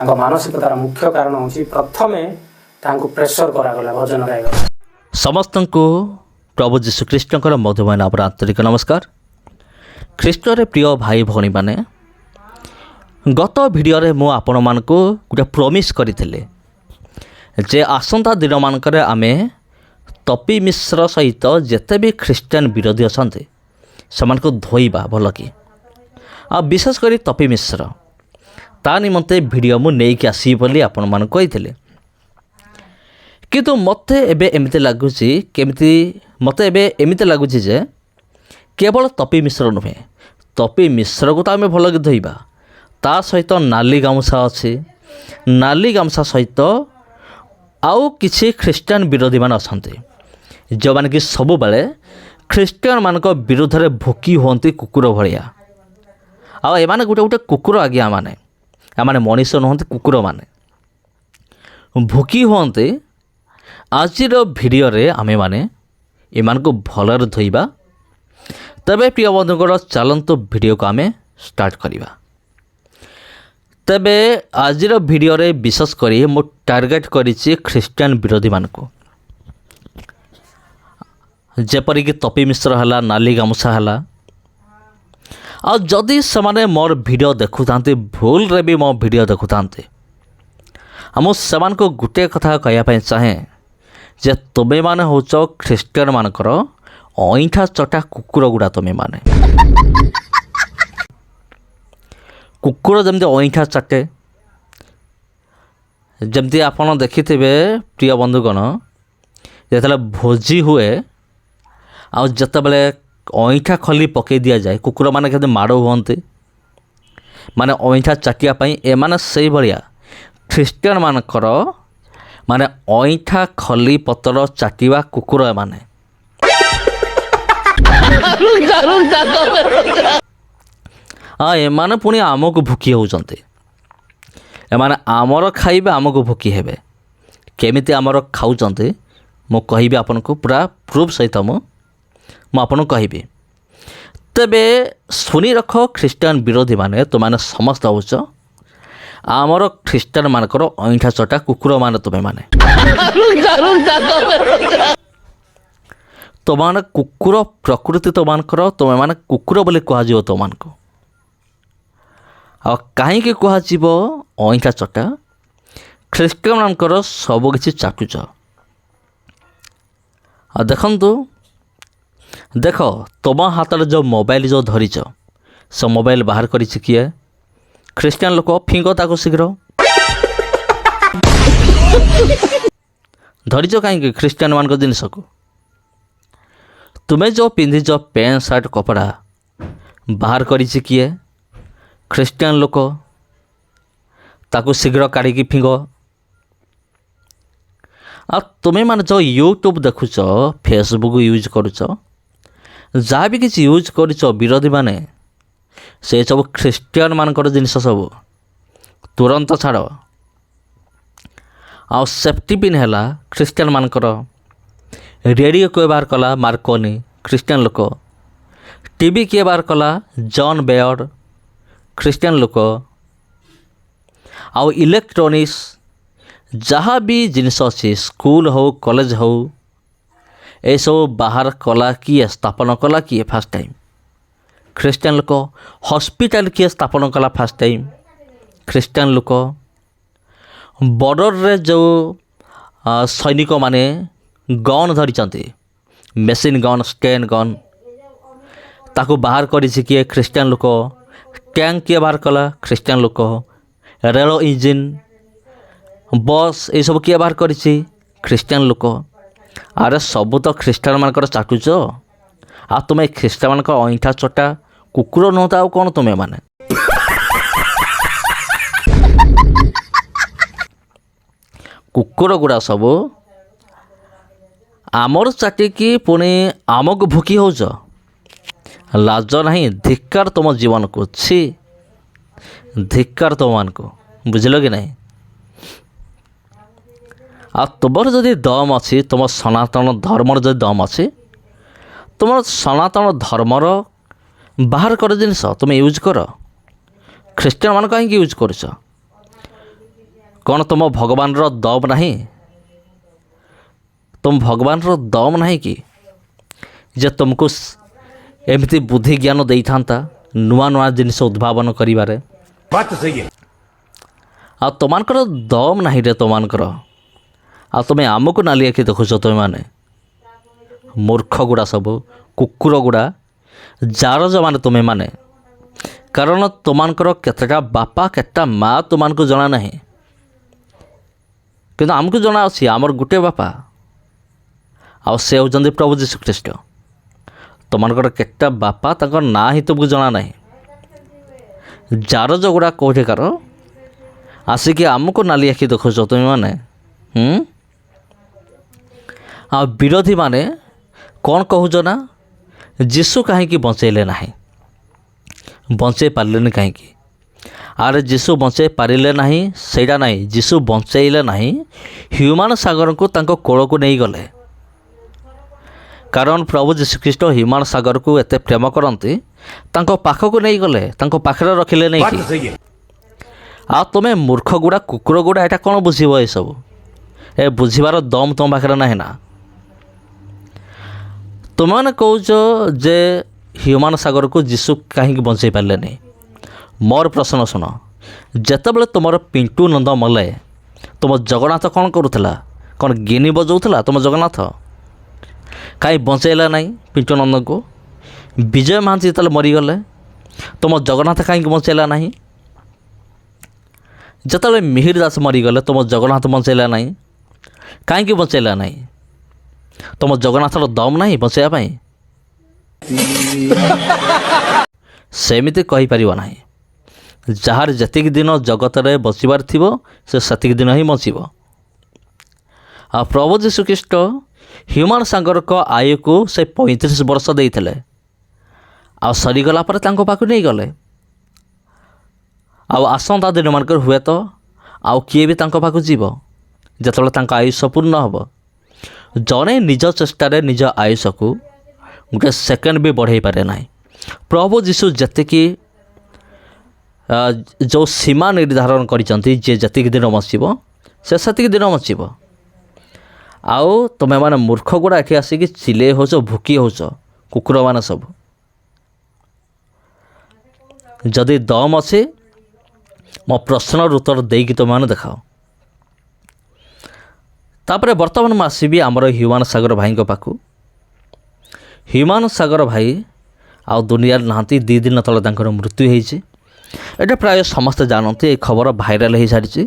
मानसिकतार मुख्य कारण हूँ प्रथमे प्रेसर करागला भजन गाइबा। समस्त को प्रभु जीशुख्रीष्टर मधुमय नाम आंतरिक नमस्कार। ख्रीष्ट प्रिय भाई भौणी मैंने गत भिडियो मु आपण मानक गोटे प्रमिश करथिले जे आसंता दिन मानकर आमे तपी मिश्र सहित जेते भी ख्रीस्टियन विरोधी अछंते समानको धोइबा भल कि आ विशेष करी तपी मिश्र ता निमंते भिडियो मु नेइक आसी बोली आपण मान कहिथिले। किंतु मते एबे एमिते लागुची केमिति मते एबे एमिते लागुची जे केवल तपी मिश्र नुहे तपी मिश्र को तो आमे भल कि धोइबा ता सहित नाली गामुछा अछि नाली गामछा सहित आउ किछि ख्रीस्टियन विरोधी मान अछंते जो माने कि सब बेले ख्रीस्टियन मानक विरोध रे भोकी होंती कुकुर भलिया आ एमाने गोटे गोटे कुकुर आज्ञा माने आमाने मनीष नहंती कुकुर माने भोकी होंते। आजिर भिडियो रे आमे माने एमान को भलर धोइबा। तबे प्रिय बंधुगण चलंतु भिडियो को आमे स्टार्ट करिबा। तबे आजिर भिडियो रे विशेष करी मो टार्गेट करिछि ख्रीस्टियन विरोधी मानकु जेपरि कि तपी मिश्र हला नाली गामुछा हला आ जदि समाने मोर भिडियो देखुतांती भूल रे भी मो भिडियो देखुतांती हम समान को गुटे कथा कहया पय चाहे जे तुमे माने होच ख्रीस्टियन मानकर अइठा चटा कुकुर गुडा तुमे माने कुकुर जमती अइठा चाटे जमती आपण देखिथिबे प्रिय बंधुगण जेतले भोजी हुए आ जते बेले अइठा खली पकई दिया जाए कुकुर माने केते माड़ हुअन्ते माने अइठा चाटिया पई ए माने सेही भलिया ख्रीस्टियन मानकर माने अइठा खली पतर चाटिवा कुकुर माने हाँ एमाने पुणी आमको भुकी होउचन्ते एमाने आमर खाइबे आमको भुकी हेबे केमिति आमर खाउचन्ते मो कहिबे आपनको पूरा प्रूफ सहित मु आपन कहिबी। तेबे सुनी रख ख्रीस्टियन विरोधी माने तो माने समस्त होच आमर ख्रीस्टियन मानकर अइठा चटा कुकुर माने तुमे माने तो माने कुकुर प्रकृति तो मानकर तुमे माने कुकुर बोली कहा जीवो तो मानको आ काहे के कहा जीवो अइठा चटा ख्रीस्टियन मानकर सब किछि चाटुच आ देखंतु देख तुम हाथ में जो मोबाइल जो धरीच से मोबाइल बाहर कर किए ख्रीस्टियन लोक फिंग ताको शीघ्र धरीच कहीं ख्रीस्टियन मान जिनस को तुम्हें जो पिंधिच पैंट सार्ट कपड़ा बाहर कर किए ख्रीस्टियन लोक ताको शीघ्र काढ़ी फिंग आ तुम्हें मान जो यूट्यूब देखुच फेसबुक यूज करुच जहाँ भी किसी यूज कर विरोधी माने से सब ख्रीस्टियन मानकर जिनिस सब तुरंत छाड़ आ सेफ्टी पिन है ख्रीस्टियन मानकर रेडियो किए बाहर कला मार्कोनी ख्रीस्टियन लोक टीवी किए बाहर कला जॉन बेयर ख्रीस्टियन लोक आउ इलेक्ट्रॉनिक्स जहाँ भी जिनिस अच्छी स्कूल हो कॉलेज हो ए सब बाहर कला किए स्थापन कला किए फास्ट टाइम ख्रीस्टियन लोक हॉस्पिटल किए स्थापन कला फास्ट टाइम ख्रीस्टियन लोक बॉर्डर रे जो सैनिक माने गन धरी मेसिन गन स्टेन गन ताको बाहर करिछि किए ख्रीस्टियन लोक टैंक किए बाहर कला ख्रीस्टियन लोक रेल इंजिन बस ये सब किए बाहर करिछि ख्रीस्टियन लोक अरे सब तो ख्रीस्टियन मानकर चाटुच आ तुम्हें ख्रीस्टियन मानकर अइठा चटा कुकुर नुहत आ कौन तुम्हें माने कुकुर गुड़ा सब आमर चाटिकी पुणी आमको भुकी होच लाज नहीं धिक्कार तुम जीवन को छी धिक्कार तुम मान को बुझल कि नहीं आ तुमर जदि दम अच्छी तुम सनातन धर्मर जदि दम अच्छी तुम सनातन धर्मर बाहर कर जिनस तुम यूज कर ଖ୍ରୀଷ୍ଟିଆନ ମାନ କାହିଁକି ୟୁଜ୍ କରୁଛ? କ'ଣ ତୁମ ଭଗବାନର ଦମ୍ ନାହିଁ? ତୁମ ଭଗବାନର ଦମ୍ ନାହିଁ କି ଯେ ତୁମକୁ ଏମିତି ବୁଦ୍ଧି ଜ୍ଞାନ ଦେଇଥାନ୍ତା ନୂଆ ନୂଆ ଜିନିଷ ଉଦ୍ଭାବନ କରିବାରେ? ଆଉ ତୁମମାନଙ୍କର ଦମ୍ ନାହିଁ ରେ ତୁମମାନଙ୍କର। ଆଉ ତୁମେ ଆମକୁ ନାଲି ଆଖି ଦେଖୁଛ ତୁମେମାନେ, ମୂର୍ଖ ଗୁଡ଼ା ସବୁ, କୁକୁର ଗୁଡ଼ା, ଜାରଜମାନେ ତୁମେମାନେ। କାରଣ ତୁମମାନଙ୍କର କେତେଟା ବାପା କେତେଟା ମା ତୁମମାନଙ୍କୁ ଜଣା ନାହିଁ, କିନ୍ତୁ ଆମକୁ ଜଣା ଅଛି ଆମର ଗୋଟିଏ ବାପା, ଆଉ ସେ ହେଉଛନ୍ତି ପ୍ରଭୁ ଯୀଶୁଖ୍ରୀଷ୍ଟ। ତୁମମାନଙ୍କର କେତେଟା ବାପା ତାଙ୍କ ନାଁ ହିଁ ତୁମକୁ ଜଣା ନାହିଁ। ଜାରଜ ଗୁଡ଼ା କେଉଁଠିକାର ଆସିକି ଆମକୁ ନାଲି ଆଖି ଦେଖୁଛ ତୁମେମାନେ। ଆଉ ବିରୋଧୀମାନେ କ'ଣ କହୁଛ ନା, ଯୀଶୁ କାହିଁକି ବଞ୍ଚେଇଲେ ନାହିଁ, ବଞ୍ଚେଇ ପାରିଲେନି କାହିଁକି? ଆରେ ଯୀଶୁ ବଞ୍ଚେଇ ପାରିଲେ ନାହିଁ ସେଇଟା ନାହିଁ, ଯୀଶୁ ବଞ୍ଚେଇଲେ ନାହିଁ, ହ୍ୟୁମାନ ସାଗରଙ୍କୁ ତାଙ୍କ କୋଳକୁ ନେଇଗଲେ। କାରଣ ପ୍ରଭୁ ଯୀଶୁଖ୍ରୀଷ୍ଟ ହ୍ୟୁମାନ ସାଗରକୁ ଏତେ ପ୍ରେମ କରନ୍ତି, ତାଙ୍କ ପାଖକୁ ନେଇଗଲେ, ତାଙ୍କ ପାଖରେ ରଖିଲେ ନେଇକି। ଆଉ ତୁମେ ମୂର୍ଖ ଗୁଡ଼ା, କୁକୁର ଗୁଡ଼ା, ଏଇଟା କ'ଣ ବୁଝିବ? ଏସବୁ ଏ ବୁଝିବାର ଦମ୍ ତୁମ ପାଖରେ ନାହିଁ ନା। ତୁମେମାନେ କହୁଛ ଯେ ହ୍ୟୁମାନ ସାଗରକୁ ଯୀଶୁ କାହିଁକି ବଞ୍ଚେଇ ପାରିଲେନି। ମୋର ପ୍ରଶ୍ନ ଶୁଣ, ଯେତେବେଳେ ତୁମର ପିଣ୍ଟୁ ନନ୍ଦ ମଲେ, ତୁମ ଜଗନ୍ନାଥ କ'ଣ କରୁଥିଲା? କ'ଣ ଗିନି ବଜାଉଥିଲା ତୁମ ଜଗନ୍ନାଥ? କାହିଁ ବଞ୍ଚେଇଲା ନାହିଁ ପିଣ୍ଟୁ ନନ୍ଦଙ୍କୁ? ବିଜୟ ମହାନ୍ତି ଯେତେବେଳେ ମରିଗଲେ, ତୁମ ଜଗନ୍ନାଥ କାହିଁକି ବଞ୍ଚେଇଲା ନାହିଁ? ଯେତେବେଳେ ମିହିର ଦାସ ମରିଗଲେ, ତୁମ ଜଗନ୍ନାଥ ବଞ୍ଚେଇଲା ନାହିଁ, କାହିଁକି ବଞ୍ଚେଇଲା ନାହିଁ? ତୁମ ଜଗନ୍ନାଥର ଦମ୍ ନାହିଁ ବଞ୍ଚେଇବା ପାଇଁ? ସେମିତି କହିପାରିବ ନାହିଁ। ଯାହାର ଯେତିକି ଦିନ ଜଗତରେ ବଞ୍ଚିବାର ଥିବ ସେ ସେତିକି ଦିନ ହିଁ ବଞ୍ଚିବ। ଆଉ ପ୍ରଭୁ ଯୀଶୁଖ୍ରୀଷ୍ଟ ହ୍ୟୁମାନ ସାଗରଙ୍କ ଆୟୁକୁ ସେ 35 ବର୍ଷ ଦେଇଥିଲେ, ଆଉ ସରିଗଲା ପରେ ତାଙ୍କ ପାଖକୁ ନେଇଗଲେ। ଆଉ ଆସନ୍ତା ଦିନମାନଙ୍କରେ ହୁଏତ ଆଉ କିଏ ବି ତାଙ୍କ ପାଖକୁ ଯିବ ଯେତେବେଳେ ତାଙ୍କ ଆୟୁଷ ପୂର୍ଣ୍ଣ ହେବ। ଜଣେ ନିଜ ଚେଷ୍ଟାରେ ନିଜ ଆୟୁଷକୁ ଗୋଟେ ସେକେଣ୍ଡ ବି ବଢ଼େଇ ପାରେ ନାହିଁ। ପ୍ରଭୁ ଯୀଶୁ ଯେତିକି ଯେଉଁ ସୀମା ନିର୍ଦ୍ଧାରଣ କରିଛନ୍ତି, ଯିଏ ଯେତିକି ଦିନ ବଞ୍ଚିବ ସେ ସେତିକି ଦିନ ବଞ୍ଚିବ। ଆଉ ତୁମେମାନେ ମୂର୍ଖ ଗୁଡ଼ା ଏଠି ଆସିକି ଚିଲେଇ ହେଉଛ, ଭୁକି ହେଉଛ, କୁକୁରମାନେ ସବୁ। ଯଦି ଦମ୍ ଅଛି ମୋ ପ୍ରଶ୍ନର ଉତ୍ତର ଦେଇକି ତୁମେମାନେ ଦେଖାଅ। ତାପରେ ବର୍ତ୍ତମାନ ମୁଁ ଆସିବି ଆମର ହ୍ୟୁମାନ ସାଗର ଭାଇଙ୍କ ପାଖକୁ। ହ୍ୟୁମାନ ସାଗର ଭାଇ ଆଉ ଦୁନିଆରେ ନାହାନ୍ତି। 2 ଦିନ ତଳେ ତାଙ୍କର ମୃତ୍ୟୁ ହୋଇଛି। ଏଇଟା ପ୍ରାୟ ସମସ୍ତେ ଜାଣନ୍ତି, ଏ ଖବର ଭାଇରାଲ୍ ହୋଇସାରିଛି।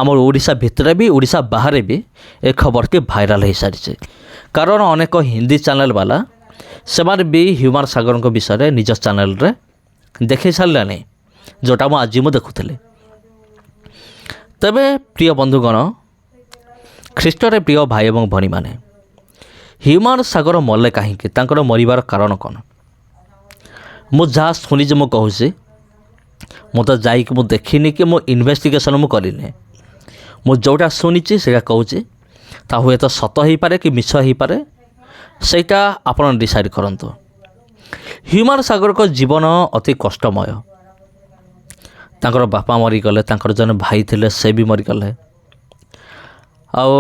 ଆମର ଓଡ଼ିଶା ଭିତରେ ବି ଓଡ଼ିଶା ବାହାରେ ବି ଏ ଖବରଟି ଭାଇରାଲ୍ ହୋଇସାରିଛି। କାରଣ ଅନେକ ହିନ୍ଦୀ ଚ୍ୟାନେଲ୍ ବାଲା ସେମାନେ ବି ହ୍ୟୁମାନ ସାଗରଙ୍କ ବିଷୟରେ ନିଜ ଚ୍ୟାନେଲ୍ରେ ଦେଖାଇ ସାରିଲେଣି, ଯେଉଁଟା ମୁଁ ଆଜି ଦେଖୁଥିଲି। ତେବେ ପ୍ରିୟ ବନ୍ଧୁଗଣ, ଖ୍ରୀଷ୍ଟରେ ପ୍ରିୟ ଭାଇ ଏବଂ ଭଉଣୀମାନେ, ହ୍ୟୁମାନ ସାଗର ମଲେ କାହିଁକି? ତାଙ୍କର ମରିବାର କାରଣ କ'ଣ? ମୁଁ ଯାହା ଶୁଣିଛି ମୁଁ କହୁଛି। ମୁଁ ତ ଯାଇକି ମୁଁ ଦେଖିନି କି ମୁଁ ଇନଭେଷ୍ଟିଗେସନ୍ ମୁଁ କରିନି। ମୁଁ ଯେଉଁଟା ଶୁଣିଛି ସେଇଟା କହୁଛି। ତା ହୁଏତ ସତ ହୋଇପାରେ କି ମିଛ ହୋଇପାରେ, ସେଇଟା ଆପଣ ଡିସାଇଡ଼୍ କରନ୍ତୁ। ହ୍ୟୁମାନ ସାଗରଙ୍କ ଜୀବନ ଅତି କଷ୍ଟମୟ। ତାଙ୍କର ବାପା ମରିଗଲେ, ତାଙ୍କର ଜଣେ ଭାଇ ଥିଲେ ସେ ବି ମରିଗଲେ। ଆଉ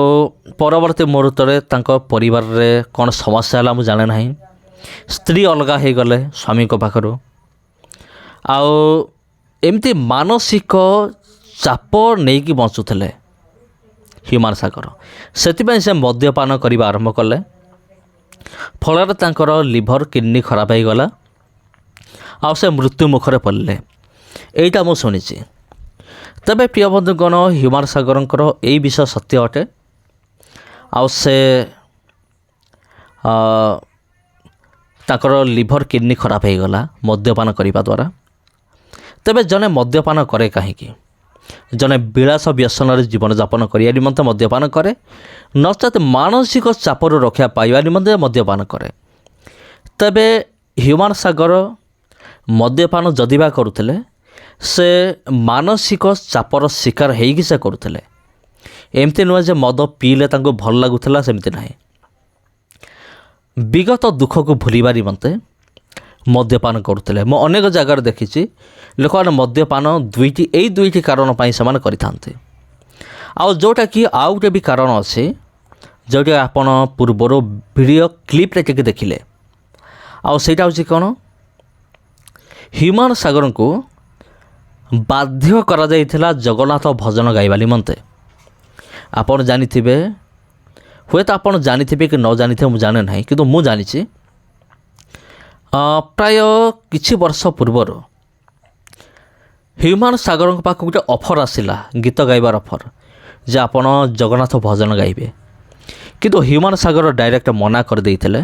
ପରବର୍ତ୍ତୀ ମୁହୂର୍ତ୍ତରେ ତାଙ୍କ ପରିବାରରେ କ'ଣ ସମସ୍ୟା ହେଲା ମୁଁ ଜାଣେ ନାହିଁ। ସ୍ତ୍ରୀ ଅଲଗା ହୋଇଗଲେ ସ୍ୱାମୀଙ୍କ ପାଖରୁ। ଆଉ ଏମିତି ମାନସିକ ଚାପ ନେଇକି ବଞ୍ଚୁଥିଲେ ହ୍ୟୁମାନ ସାଗର। ସେଥିପାଇଁ ସେ ମଦ୍ୟପାନ କରିବା ଆରମ୍ଭ କଲେ। ଫଳରେ ତାଙ୍କର ଲିଭର କିଡ଼ନୀ ଖରାପ ହୋଇଗଲା, ଆଉ ସେ ମୃତ୍ୟୁ ମୁଖରେ ପଡ଼ିଲେ। ଏଇଟା ମୁଁ ଶୁଣିଛି। ତେବେ ପ୍ରିୟ ବନ୍ଧୁଗଣ, ହ୍ୟୁମାନ ସାଗରଙ୍କର ଏଇ ବିଷୟ ସତ୍ୟ ଅଟେ। ଆଉ ସେ ତାଙ୍କର ଲିଭର କିଡ଼ନୀ ଖରାପ ହୋଇଗଲା ମଦ୍ୟପାନ କରିବା ଦ୍ୱାରା। ତେବେ ଜଣେ ମଦ୍ୟପାନ କରେ କାହିଁକି? ଜଣେ ବିଳାସ ବ୍ୟସନରେ ଜୀବନଯାପନ କରିବା ନିମନ୍ତେ ମଦ୍ୟପାନ କରେ, ନଚେତ୍ ମାନସିକ ଚାପରୁ ରକ୍ଷା ପାଇବା ନିମନ୍ତେ ମଦ୍ୟପାନ କରେ। ତେବେ ହ୍ୟୁମାନ ସାଗର ମଦ୍ୟପାନ ଯଦି ବା କରୁଥିଲେ, ସେ ମାନସିକ ଚାପର ଶିକାର ହେଇକି ସେ କରୁଥିଲେ। ଏମିତି ନୁହେଁ ଯେ ମଦ ପିଇଲେ ତାଙ୍କୁ ଭଲ ଲାଗୁଥିଲା, ସେମିତି ନାହିଁ। ବିଗତ ଦୁଃଖକୁ ଭୁଲିବା ନିମନ୍ତେ ମଦ୍ୟପାନ କରୁଥିଲେ। ମୁଁ ଅନେକ ଜାଗାରେ ଦେଖିଛି ଲୋକମାନେ ମଦ୍ୟପାନ ଏଇ ଦୁଇଟି କାରଣ ପାଇଁ ସେମାନେ କରିଥାନ୍ତି। ଆଉ ଯେଉଁଟାକି ଆଉ ଗୋଟେ ବି କାରଣ ଅଛି, ଯେଉଁଟା ଆପଣ ପୂର୍ବରୁ ଭିଡ଼ିଓ କ୍ଲିପ୍ରେ ଟିକେ ଦେଖିଲେ। ଆଉ ସେଇଟା ହେଉଛି କ'ଣ, ହ୍ୟୁମାନ ସାଗରଙ୍କୁ ବାଧ୍ୟ କରାଯାଇଥିଲା ଜଗନ୍ନାଥ ଭଜନ ଗାଇବା ନିମନ୍ତେ। ଆପଣ ଜାଣିଥିବେ, ହୁଏତ ଆପଣ ଜାଣିଥିବେ କି ନ ଜାଣିଥିବେ ମୁଁ ଜାଣେ ନାହିଁ, କିନ୍ତୁ ମୁଁ ଜାଣିଛି ପ୍ରାୟ କିଛି ବର୍ଷ ପୂର୍ବରୁ ହ୍ୟୁମାନ ସାଗରଙ୍କ ପାଖକୁ ଗୋଟେ ଅଫର୍ ଆସିଲା, ଗୀତ ଗାଇବାର ଅଫର୍, ଯେ ଆପଣ ଜଗନ୍ନାଥ ଭଜନ ଗାଇବେ। କିନ୍ତୁ ହ୍ୟୁମାନ ସାଗର ଡାଇରେକ୍ଟ ମନା କରିଦେଇଥିଲେ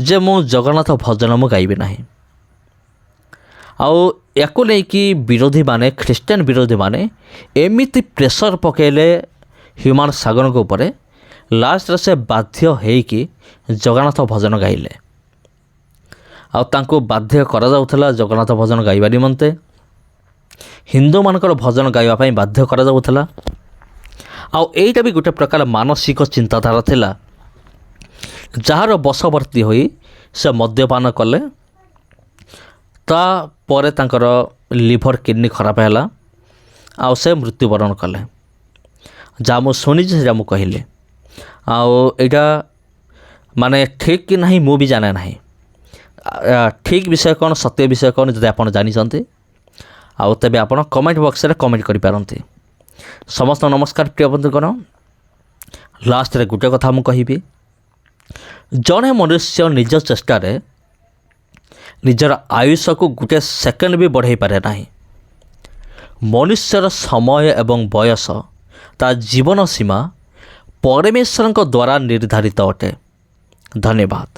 ଯେ ମୁଁ ଜଗନ୍ନାଥ ଭଜନ ମୁଁ ଗାଇବି ନାହିଁ। ଆଉ ୟାକୁ ନେଇକି ବିରୋଧୀମାନେ, ଖ୍ରୀଷ୍ଟିଆନ ବିରୋଧୀମାନେ ଏମିତି ପ୍ରେସର ପକାଇଲେ ହ୍ୟୁମାନ ସାଗରଙ୍କ ଉପରେ, ଲାଷ୍ଟରେ ସେ ବାଧ୍ୟ ହେଇକି ଜଗନ୍ନାଥ ଭଜନ ଗାଇଲେ। ଆଉ ତାଙ୍କୁ ବାଧ୍ୟ କରାଯାଉଥିଲା ଜଗନ୍ନାଥ ଭଜନ ଗାଇବା ନିମନ୍ତେ, ହିନ୍ଦୁମାନଙ୍କର ଭଜନ ଗାଇବା ପାଇଁ ବାଧ୍ୟ କରାଯାଉଥିଲା। ଆଉ ଏଇଟା ବି ଗୋଟେ ପ୍ରକାର ମାନସିକ ଚିନ୍ତାଧାରା ଥିଲା, ଯାହାର ବଶବର୍ତ୍ତୀ ହୋଇ ସେ ମଦ୍ୟପାନ କଲେ। ତାପରେ ତାଙ୍କର ଲିଭର କିଡ଼ନୀ ଖରାପ ହେଲା, ଆଉ ସେ ମୃତ୍ୟୁବରଣ କଲେ। ଯାହା ମୁଁ ଶୁଣିଛି ସେଇଟା ମୁଁ କହିଲି। ଆଉ ଏଇଟା ମାନେ ଠିକ୍ କି ନାହିଁ ମୁଁ ବି ଜାଣେ ନାହିଁ। ଠିକ୍ ବିଷୟ କ'ଣ, ସତ୍ୟ ବିଷୟ କ'ଣ, ଯଦି ଆପଣ ଜାଣିଛନ୍ତି ଆଉ ତେବେ ଆପଣ କମେଣ୍ଟ ବକ୍ସରେ କମେଣ୍ଟ କରିପାରନ୍ତି। ସମସ୍ତଙ୍କୁ ନମସ୍କାର ପ୍ରିୟ ବନ୍ଧୁଗଣ। ଲାଷ୍ଟରେ ଗୋଟେ କଥା ମୁଁ କହିବି, ଜଣେ ମନୁଷ୍ୟ ନିଜ ଚେଷ୍ଟାରେ ନିଜର ଆୟୁଷକୁ ଗୋଟେ ସେକେଣ୍ଡ ବି ବଢ଼ାଇ ପାରେ ନାହିଁ। ମନୁଷ୍ୟର ସମୟ ଏବଂ ବୟସ, ତା ଜୀବନ ସୀମା ପରମେଶ୍ୱରଙ୍କ ଦ୍ୱାରା ନିର୍ଦ୍ଧାରିତ ଅଟେ। ଧନ୍ୟବାଦ।